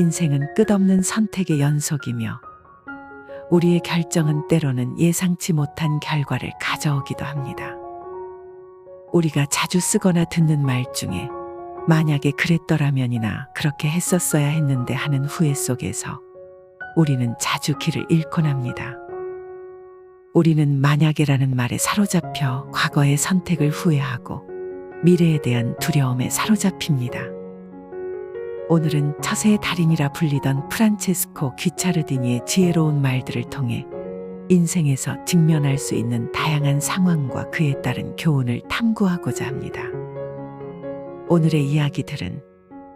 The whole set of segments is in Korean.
인생은 끝없는 선택의 연속이며 우리의 결정은 때로는 예상치 못한 결과를 가져오기도 합니다. 우리가 자주 쓰거나 듣는 말 중에 만약에 그랬더라면이나 그렇게 했었어야 했는데 하는 후회 속에서 우리는 자주 길을 잃곤 합니다. 우리는 만약에라는 말에 사로잡혀 과거의 선택을 후회하고 미래에 대한 두려움에 사로잡힙니다. 오늘은 처세의 달인이라 불리던 프란체스코 귀차르디니의 지혜로운 말들을 통해 인생에서 직면할 수 있는 다양한 상황과 그에 따른 교훈을 탐구하고자 합니다. 오늘의 이야기들은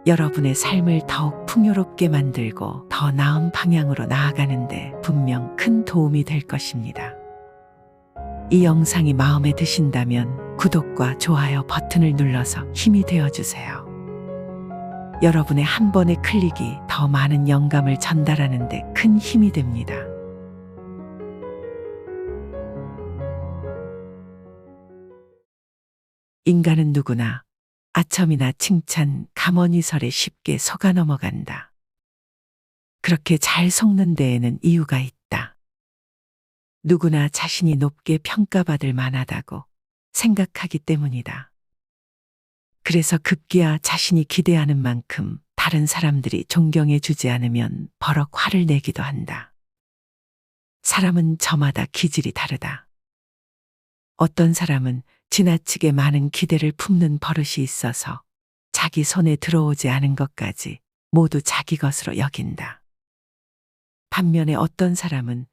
여러분의 삶을 더욱 풍요롭게 만들고 더 나은 방향으로 나아가는데 분명 큰 도움이 될 것입니다. 이 영상이 마음에 드신다면 구독과 좋아요 버튼을 눌러서 힘이 되어주세요. 여러분의 한 번의 클릭이 더 많은 영감을 전달하는 데 큰 힘이 됩니다. 인간은 누구나 아첨이나 칭찬, 감언이설에 쉽게 속아 넘어간다. 그렇게 잘 속는 데에는 이유가 있다. 누구나 자신이 높게 평가받을 만하다고 생각하기 때문이다. 그래서 급기야 자신이 기대하는 만큼 다른 사람들이 존경해 주지 않으면 버럭 화를 내기도 한다. 사람은 저마다 기질이 다르다. 어떤 사람은 지나치게 많은 기대를 품는 버릇이 있어서 자기 손에 들어오지 않은 것까지 모두 자기 것으로 여긴다. 반면에 어떤 사람은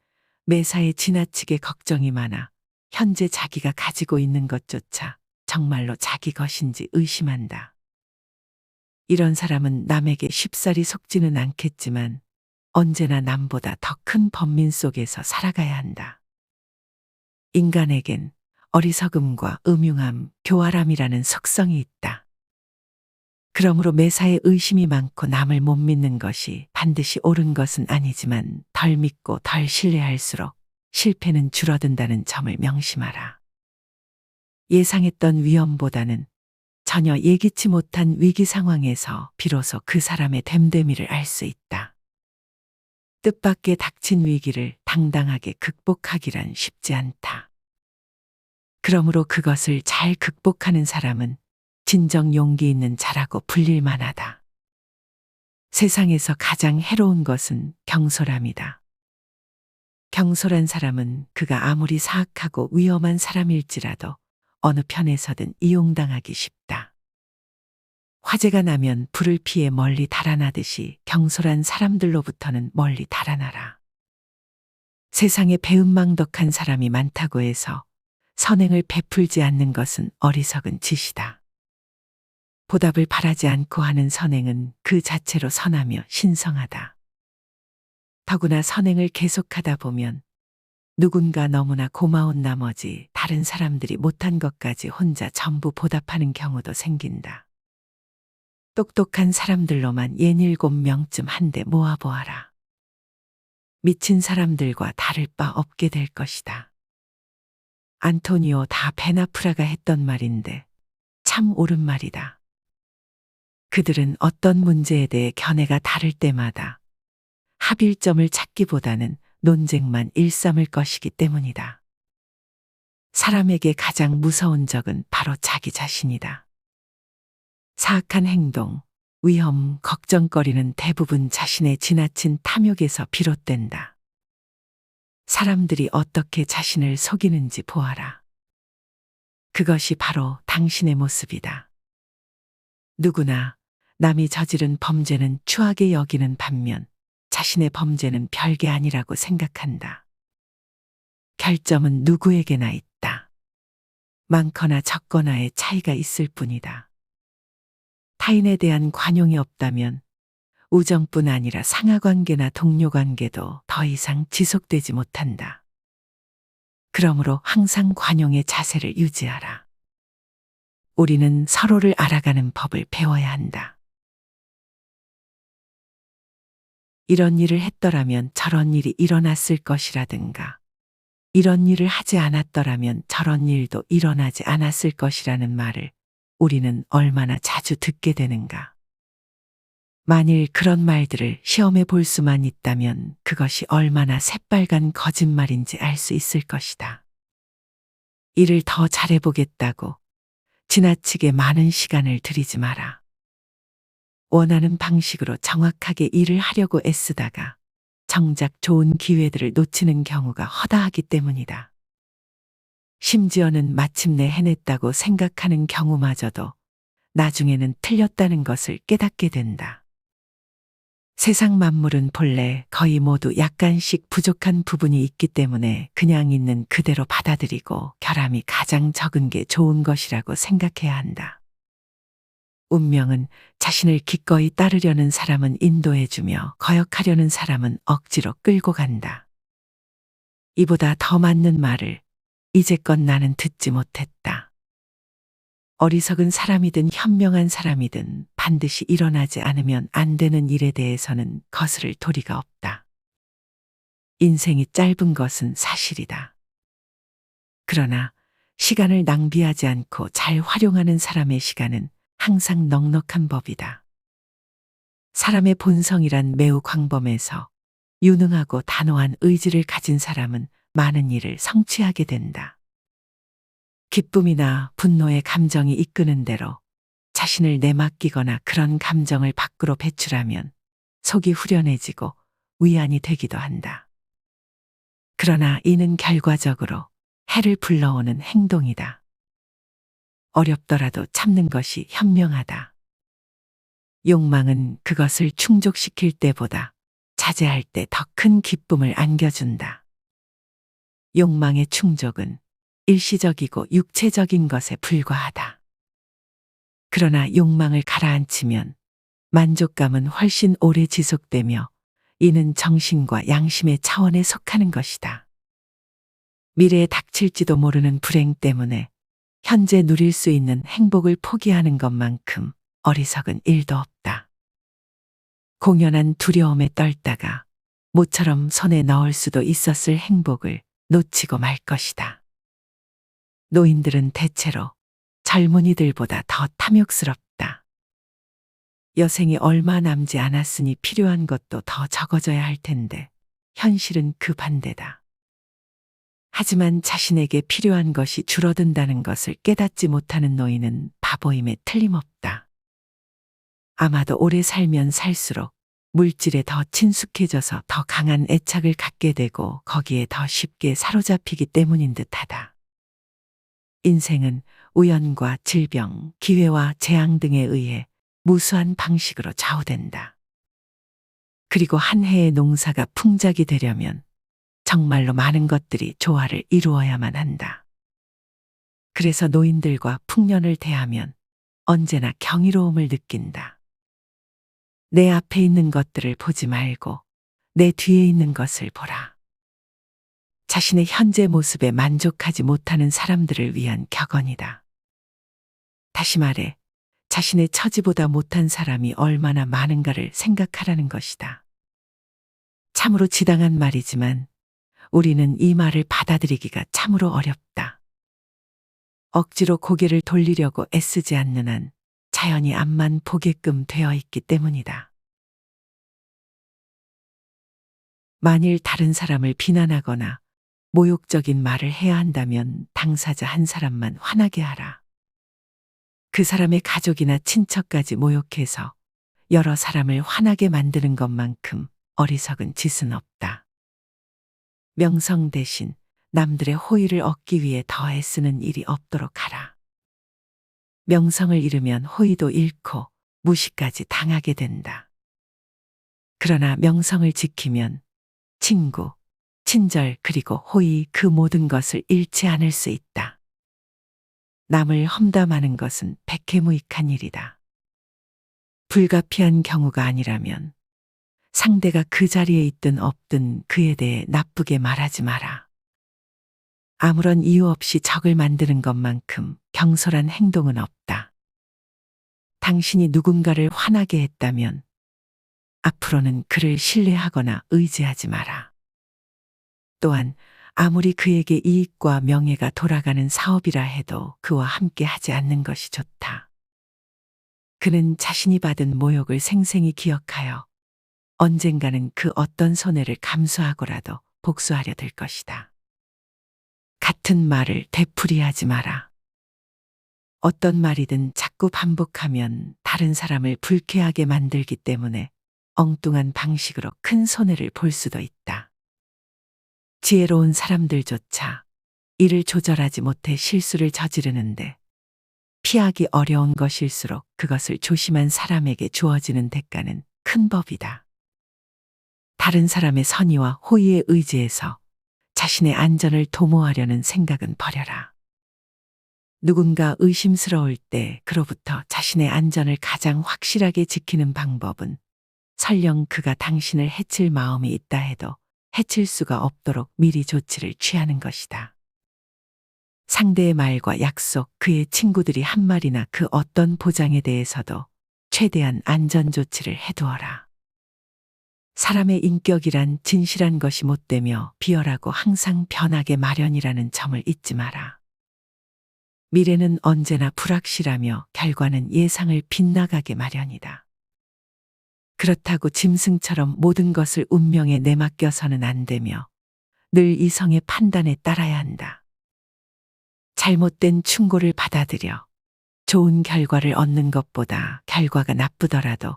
매사에 지나치게 걱정이 많아 현재 자기가 가지고 있는 것조차 정말로 자기 것인지 의심한다. 이런 사람은 남에게 쉽사리 속지는 않겠지만 언제나 남보다 더 큰 번민 속에서 살아가야 한다. 인간에겐 어리석음과 음흉함, 교활함이라는 속성이 있다. 그러므로 매사에 의심이 많고 남을 못 믿는 것이 반드시 옳은 것은 아니지만 덜 믿고 덜 신뢰할수록 실패는 줄어든다는 점을 명심하라. 예상했던 위험보다는 전혀 예기치 못한 위기 상황에서 비로소 그 사람의 됨됨이를 알 수 있다. 뜻밖의 닥친 위기를 당당하게 극복하기란 쉽지 않다. 그러므로 그것을 잘 극복하는 사람은 진정 용기 있는 자라고 불릴 만하다. 세상에서 가장 해로운 것은 경솔함이다. 경솔한 사람은 그가 아무리 사악하고 위험한 사람일지라도 어느 편에서든 이용당하기 쉽다. 화재가 나면 불을 피해 멀리 달아나듯이 경솔한 사람들로부터는 멀리 달아나라. 세상에 배은망덕한 사람이 많다고 해서 선행을 베풀지 않는 것은 어리석은 짓이다. 보답을 바라지 않고 하는 선행은 그 자체로 선하며 신성하다. 더구나 선행을 계속하다 보면 누군가 너무나 고마운 나머지 다른 사람들이 못한 것까지 혼자 전부 보답하는 경우도 생긴다. 똑똑한 사람들로만 67명쯤 한데 모아보아라. 미친 사람들과 다를 바 없게 될 것이다. 안토니오 다 베나프라가 했던 말인데 참 옳은 말이다. 그들은 어떤 문제에 대해 견해가 다를 때마다 합일점을 찾기보다는 논쟁만 일삼을 것이기 때문이다. 사람에게 가장 무서운 적은 바로 자기 자신이다. 사악한 행동, 위험, 걱정거리는 대부분 자신의 지나친 탐욕에서 비롯된다. 사람들이 어떻게 자신을 속이는지 보아라. 그것이 바로 당신의 모습이다. 누구나 남이 저지른 범죄는 추하게 여기는 반면 자신의 범죄는 별게 아니라고 생각한다. 결점은 누구에게나 있다. 많거나 적거나의 차이가 있을 뿐이다. 타인에 대한 관용이 없다면 우정뿐 아니라 상하관계나 동료관계도 더 이상 지속되지 못한다. 그러므로 항상 관용의 자세를 유지하라. 우리는 서로를 알아가는 법을 배워야 한다. 이런 일을 했더라면 저런 일이 일어났을 것이라든가, 이런 일을 하지 않았더라면 저런 일도 일어나지 않았을 것이라는 말을 우리는 얼마나 자주 듣게 되는가. 만일 그런 말들을 시험해 볼 수만 있다면 그것이 얼마나 새빨간 거짓말인지 알 수 있을 것이다. 일을 더 잘해보겠다고 지나치게 많은 시간을 들이지 마라. 원하는 방식으로 정확하게 일을 하려고 애쓰다가 정작 좋은 기회들을 놓치는 경우가 허다하기 때문이다. 심지어는 마침내 해냈다고 생각하는 경우마저도 나중에는 틀렸다는 것을 깨닫게 된다. 세상 만물은 본래 거의 모두 약간씩 부족한 부분이 있기 때문에 그냥 있는 그대로 받아들이고 결함이 가장 적은 게 좋은 것이라고 생각해야 한다. 운명은 자신을 기꺼이 따르려는 사람은 인도해주며 거역하려는 사람은 억지로 끌고 간다. 이보다 더 맞는 말을 이제껏 나는 듣지 못했다. 어리석은 사람이든 현명한 사람이든 반드시 일어나지 않으면 안 되는 일에 대해서는 거스를 도리가 없다. 인생이 짧은 것은 사실이다. 그러나 시간을 낭비하지 않고 잘 활용하는 사람의 시간은 항상 넉넉한 법이다. 사람의 본성이란 매우 광범해서 유능하고 단호한 의지를 가진 사람은 많은 일을 성취하게 된다. 기쁨이나 분노의 감정이 이끄는 대로 자신을 내맡기거나 그런 감정을 밖으로 배출하면 속이 후련해지고 위안이 되기도 한다. 그러나 이는 결과적으로 해를 불러오는 행동이다. 어렵더라도 참는 것이 현명하다. 욕망은 그것을 충족시킬 때보다 자제할 때 더 큰 기쁨을 안겨준다. 욕망의 충족은 일시적이고 육체적인 것에 불과하다. 그러나 욕망을 가라앉히면 만족감은 훨씬 오래 지속되며 이는 정신과 양심의 차원에 속하는 것이다. 미래에 닥칠지도 모르는 불행 때문에 현재 누릴 수 있는 행복을 포기하는 것만큼 어리석은 일도 없다. 공연한 두려움에 떨다가 모처럼 손에 넣을 수도 있었을 행복을 놓치고 말 것이다. 노인들은 대체로 젊은이들보다 더 탐욕스럽다. 여생이 얼마 남지 않았으니 필요한 것도 더 적어져야 할 텐데 현실은 그 반대다. 하지만 자신에게 필요한 것이 줄어든다는 것을 깨닫지 못하는 노인은 바보임에 틀림없다. 아마도 오래 살면 살수록 물질에 더 친숙해져서 더 강한 애착을 갖게 되고 거기에 더 쉽게 사로잡히기 때문인 듯하다. 인생은 우연과 질병, 기회와 재앙 등에 의해 무수한 방식으로 좌우된다. 그리고 한 해의 농사가 풍작이 되려면 정말로 많은 것들이 조화를 이루어야만 한다. 그래서 노인들과 풍년을 대하면 언제나 경이로움을 느낀다. 내 앞에 있는 것들을 보지 말고 내 뒤에 있는 것을 보라. 자신의 현재 모습에 만족하지 못하는 사람들을 위한 격언이다. 다시 말해, 자신의 처지보다 못한 사람이 얼마나 많은가를 생각하라는 것이다. 참으로 지당한 말이지만 우리는 이 말을 받아들이기가 참으로 어렵다. 억지로 고개를 돌리려고 애쓰지 않는 한 자연히 앞만 보게끔 되어 있기 때문이다. 만일 다른 사람을 비난하거나 모욕적인 말을 해야 한다면 당사자 한 사람만 화나게 하라. 그 사람의 가족이나 친척까지 모욕해서 여러 사람을 화나게 만드는 것만큼 어리석은 짓은 없다. 명성 대신 남들의 호의를 얻기 위해 더 애쓰는 일이 없도록 하라. 명성을 잃으면 호의도 잃고 무시까지 당하게 된다. 그러나 명성을 지키면 친구, 친절 그리고 호의 그 모든 것을 잃지 않을 수 있다. 남을 험담하는 것은 백해무익한 일이다. 불가피한 경우가 아니라면 상대가 그 자리에 있든 없든 그에 대해 나쁘게 말하지 마라. 아무런 이유 없이 적을 만드는 것만큼 경솔한 행동은 없다. 당신이 누군가를 화나게 했다면 앞으로는 그를 신뢰하거나 의지하지 마라. 또한 아무리 그에게 이익과 명예가 돌아가는 사업이라 해도 그와 함께 하지 않는 것이 좋다. 그는 자신이 받은 모욕을 생생히 기억하여 언젠가는 그 어떤 손해를 감수하고라도 복수하려 들 것이다. 같은 말을 되풀이하지 마라. 어떤 말이든 자꾸 반복하면 다른 사람을 불쾌하게 만들기 때문에 엉뚱한 방식으로 큰 손해를 볼 수도 있다. 지혜로운 사람들조차 이를 조절하지 못해 실수를 저지르는데 피하기 어려운 것일수록 그것을 조심한 사람에게 주어지는 대가는 큰 법이다. 다른 사람의 선의와 호의에 의지해서 자신의 안전을 도모하려는 생각은 버려라. 누군가 의심스러울 때 그로부터 자신의 안전을 가장 확실하게 지키는 방법은 설령 그가 당신을 해칠 마음이 있다 해도 해칠 수가 없도록 미리 조치를 취하는 것이다. 상대의 말과 약속, 그의 친구들이 한 말이나 그 어떤 보장에 대해서도 최대한 안전 조치를 해두어라. 사람의 인격이란 진실한 것이 못되며 비열하고 항상 변하게 마련이라는 점을 잊지 마라. 미래는 언제나 불확실하며 결과는 예상을 빗나가게 마련이다. 그렇다고 짐승처럼 모든 것을 운명에 내맡겨서는 안 되며 늘 이성의 판단에 따라야 한다. 잘못된 충고를 받아들여 좋은 결과를 얻는 것보다 결과가 나쁘더라도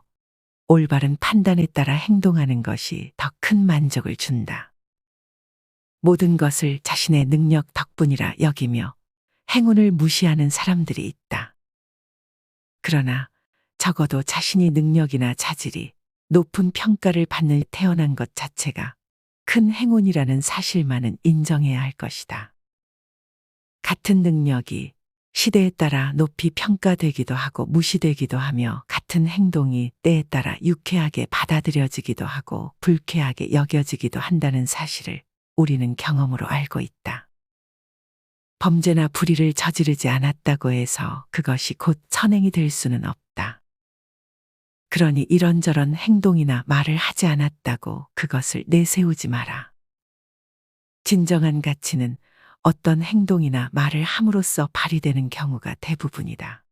올바른 판단에 따라 행동하는 것이 더 큰 만족을 준다. 모든 것을 자신의 능력 덕분이라 여기며 행운을 무시하는 사람들이 있다. 그러나 적어도 자신이 능력이나 자질이 높은 평가를 받는 태어난 것 자체가 큰 행운이라는 사실만은 인정해야 할 것이다. 같은 능력이 시대에 따라 높이 평가되기도 하고 무시되기도 하며 같은 행동이 때에 따라 유쾌하게 받아들여지기도 하고 불쾌하게 여겨지기도 한다는 사실을 우리는 경험으로 알고 있다. 범죄나 불의를 저지르지 않았다고 해서 그것이 곧 선행이 될 수는 없다. 그러니 이런저런 행동이나 말을 하지 않았다고 그것을 내세우지 마라. 진정한 가치는 어떤 행동이나 말을 함으로써 발휘되는 경우가 대부분이다.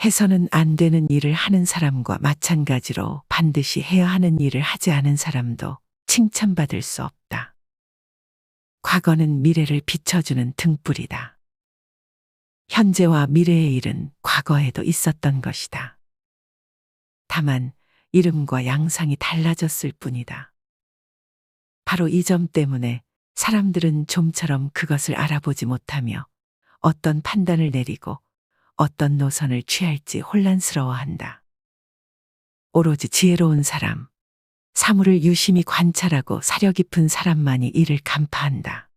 해서는 안 되는 일을 하는 사람과 마찬가지로 반드시 해야 하는 일을 하지 않은 사람도 칭찬받을 수 없다. 과거는 미래를 비춰주는 등불이다. 현재와 미래의 일은 과거에도 있었던 것이다. 다만 이름과 양상이 달라졌을 뿐이다. 바로 이 점 때문에 사람들은 좀처럼 그것을 알아보지 못하며 어떤 판단을 내리고 어떤 노선을 취할지 혼란스러워한다. 오로지 지혜로운 사람, 사물을 유심히 관찰하고 사려 깊은 사람만이 이를 간파한다.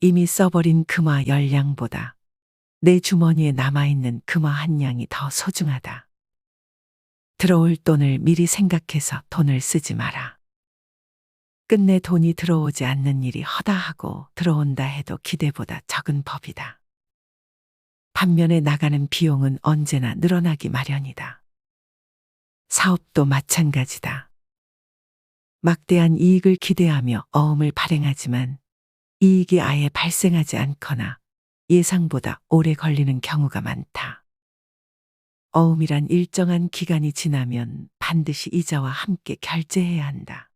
이미 써버린 금화 10냥보다 내 주머니에 남아있는 금화 1냥이 더 소중하다. 들어올 돈을 미리 생각해서 돈을 쓰지 마라. 끝내 돈이 들어오지 않는 일이 허다하고 들어온다 해도 기대보다 적은 법이다. 반면에 나가는 비용은 언제나 늘어나기 마련이다. 사업도 마찬가지다. 막대한 이익을 기대하며 어음을 발행하지만 이익이 아예 발생하지 않거나 예상보다 오래 걸리는 경우가 많다. 어음이란 일정한 기간이 지나면 반드시 이자와 함께 결제해야 한다.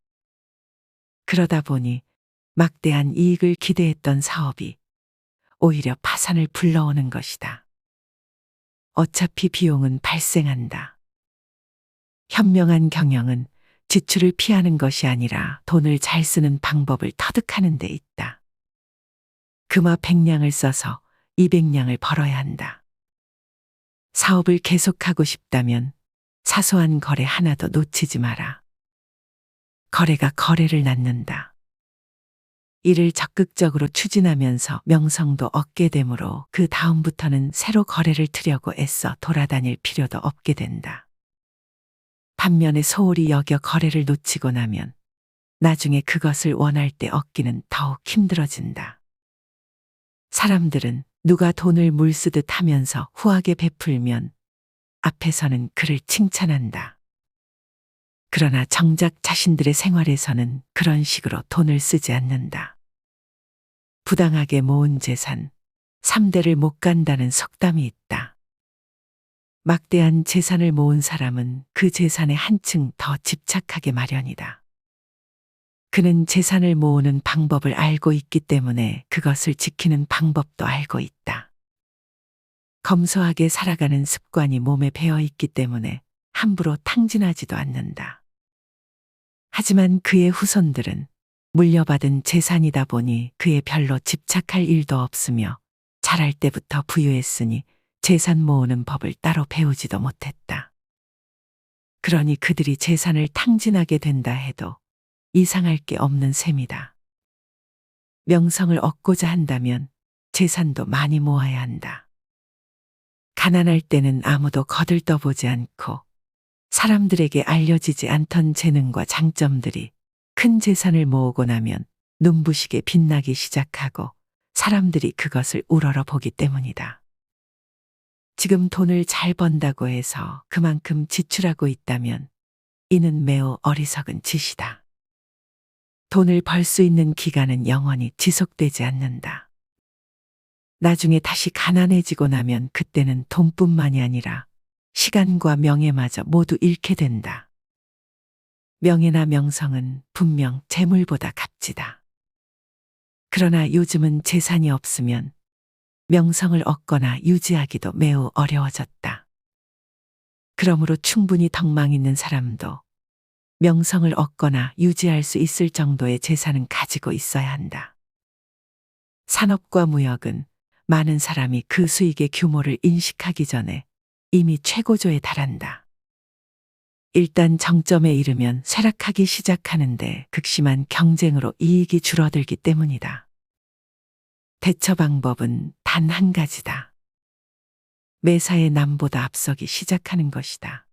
그러다 보니 막대한 이익을 기대했던 사업이 오히려 파산을 불러오는 것이다. 어차피 비용은 발생한다. 현명한 경영은 지출을 피하는 것이 아니라 돈을 잘 쓰는 방법을 터득하는 데 있다. 금화 100냥을 써서 200냥을 벌어야 한다. 사업을 계속하고 싶다면 사소한 거래 하나도 놓치지 마라. 거래가 거래를 낳는다. 이를 적극적으로 추진하면서 명성도 얻게 되므로 그 다음부터는 새로 거래를 트려고 애써 돌아다닐 필요도 없게 된다. 반면에 소홀히 여겨 거래를 놓치고 나면 나중에 그것을 원할 때 얻기는 더욱 힘들어진다. 사람들은 누가 돈을 물쓰듯 하면서 후하게 베풀면 앞에서는 그를 칭찬한다. 그러나 정작 자신들의 생활에서는 그런 식으로 돈을 쓰지 않는다. 부당하게 모은 재산, 3대를 못 간다는 속담이 있다. 막대한 재산을 모은 사람은 그 재산에 한층 더 집착하게 마련이다. 그는 재산을 모으는 방법을 알고 있기 때문에 그것을 지키는 방법도 알고 있다. 검소하게 살아가는 습관이 몸에 배어 있기 때문에 함부로 탕진하지도 않는다. 하지만 그의 후손들은 물려받은 재산이다 보니 그에 별로 집착할 일도 없으며 자랄 때부터 부유했으니 재산 모으는 법을 따로 배우지도 못했다. 그러니 그들이 재산을 탕진하게 된다 해도 이상할 게 없는 셈이다. 명성을 얻고자 한다면 재산도 많이 모아야 한다. 가난할 때는 아무도 거들떠보지 않고 사람들에게 알려지지 않던 재능과 장점들이 큰 재산을 모으고 나면 눈부시게 빛나기 시작하고 사람들이 그것을 우러러보기 때문이다. 지금 돈을 잘 번다고 해서 그만큼 지출하고 있다면 이는 매우 어리석은 짓이다. 돈을 벌 수 있는 기간은 영원히 지속되지 않는다. 나중에 다시 가난해지고 나면 그때는 돈뿐만이 아니라 시간과 명예마저 모두 잃게 된다. 명예나 명성은 분명 재물보다 값지다. 그러나 요즘은 재산이 없으면 명성을 얻거나 유지하기도 매우 어려워졌다. 그러므로 충분히 덕망 있는 사람도 명성을 얻거나 유지할 수 있을 정도의 재산은 가지고 있어야 한다. 산업과 무역은 많은 사람이 그 수익의 규모를 인식하기 전에 이미 최고조에 달한다. 일단 정점에 이르면 쇠락하기 시작하는데 극심한 경쟁으로 이익이 줄어들기 때문이다. 대처 방법은 단 한 가지다. 매사에 남보다 앞서기 시작하는 것이다.